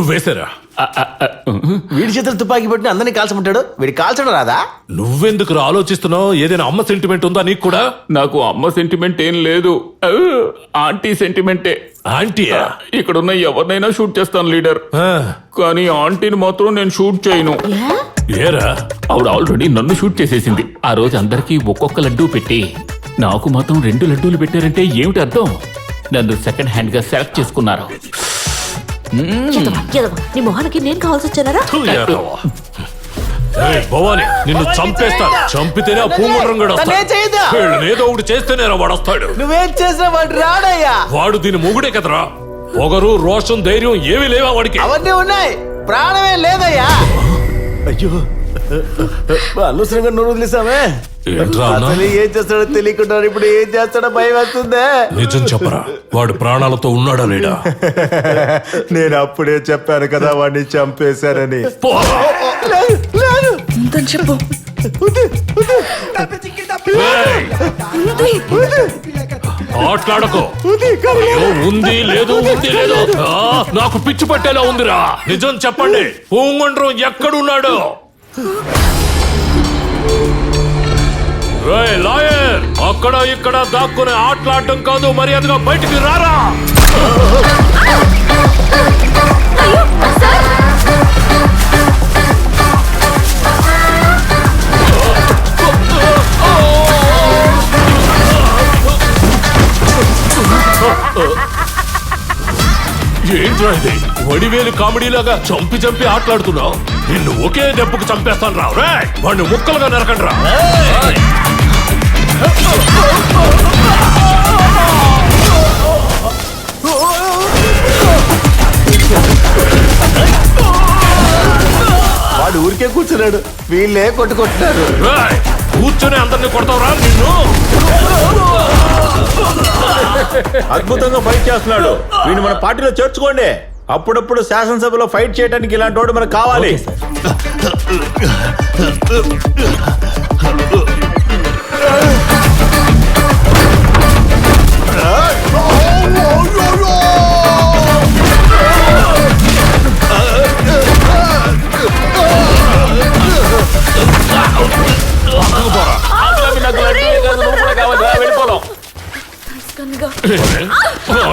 నువ్వు వేసారా? వీడి చేతులు తుపాకీ పెట్టి అందరినీ కాల్చమంటాడు, వీడి కాల్చడం రాదా? నువ్వెందుకు ఆలోచిస్తున్నావు? ఏదైనా అమ్మ సెంటిమెంట్ ఉందా నీకు కూడా? నాకు అమ్మ సెంటిమెంట్ ఏం లేదు, ఆంటీ సెంటిమెంటే. ఆంటీయా? ఇక్కడున్న ఎవరినైనా షూట్ చేస్తాను లీడర్, కానీ ఆంటీని మాత్రం నేను షూట్ చేయను. ఏరా? ఆవిడ ఆల్రెడీ నన్ను షూట్ చేసేసింది. ఆ రోజు అందరికీ ఒక్కొక్క లడ్డూ పెట్టి నాకు మాత్రం 2 లడ్డూలు పెట్టారంటే ఏమిటి అర్థం? నన్ను సెకండ్ హ్యాండ్ గా సెలెక్ట్ చేసుకున్నారు. నీ మొహానికి నేను కావాల్సి వచ్చానరా? భవాని నిన్ను చంపేస్తాడు. చంపితేనే ఆ పూంగుండ్రం కూడా ఏదో ఒకటి చేస్తేనే వాడు వస్తాడు. నువ్వేం చేసినా వాడు రాడయ్యా. వాడు దీని మొగుడే కదరా. పొగరు, రోషం, ధైర్యం ఏమీ లేవా వాడికి? అవన్నీ ఉన్నాయి, ప్రాణమే లేదయ్యా. అయ్యో అనవసరంగా నోరు వదిలేసామే. అసలు ఏం చేస్తాడో తెలియకుండా ఇప్పుడు ఏం చేస్తాడో భయం వస్తుందే. నిజం చెప్పరా, వాడు ప్రాణాలతో ఉన్నాడా లేడా? నేను అప్పుడే చెప్పాను కదా వాడిని చంపేశారని. చెప్పు. ఆట్లాడకో. ఉంది లేదు, ఉంది లేదు, నాకు పిచ్చి పట్టేలా ఉందిరా. నిజం చెప్పండి, పూంగుండ్రం ఎక్కడున్నాడు? లాయర్, అక్కడ ఇక్కడ దాక్కునే ఆటలాడటం కాదు, మర్యాదగా బయటికి రారా. ఏంట్రా ఇది? వడివేలు కామెడీలాగా చంపి ఆటలాడుతున్నావు. నిన్ను ఒకే దెబ్బకు చంపేస్తాను రా. వాడిని ముక్కలుగా నరకండి రా. వాడు ఊరికే కూర్చున్నాడు, వీళ్ళే కొట్టుకుంటున్నారు. కూర్చొని అందరినీ కొడతావురా నిన్ను. అద్భుతంగా ఫైట్ చేస్తున్నాడు, వీడిని మన పార్టీలో చేర్చుకోండి. అప్పుడప్పుడు శాసనసభలో ఫైట్ చేయడానికి ఇలాంటి వాడు మనకు కావాలి.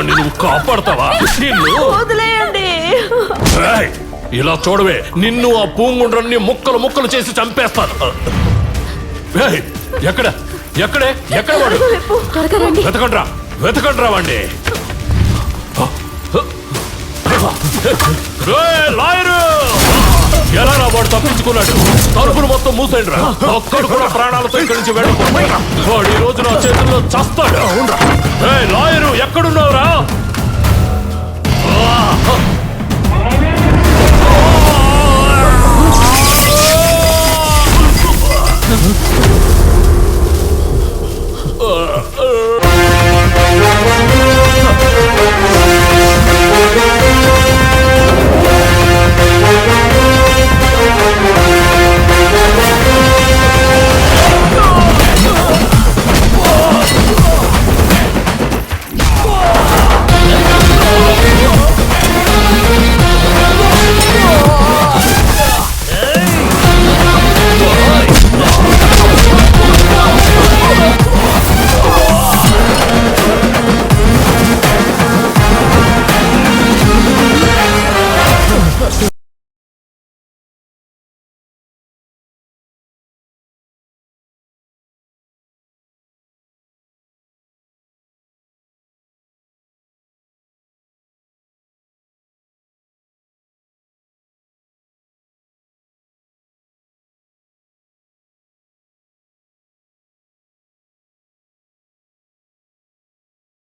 నువ్వు కాపాడతావా? ఇలా చూడవే, నిన్ను ఆ పూంగుండ్రాన్ని ముక్కలు ముక్కలు చేసి చంపేస్తాను. ఎక్కడే వాడు? వెతకండ్రా వాణ్ణి. లాయరు, ఎలా రా వాడు తప్పించుకున్నాడు? తలుపులు మొత్తం మూసేయండి రా. ఒక్కడు కూడా ప్రాణాలతో ఇక్కడి నుంచి వెళ్ళిపోతాడు. వాడు ఈ రోజు నా చేతుల్లో చస్తాడు. లాయరు, ఎక్కడున్నావురా?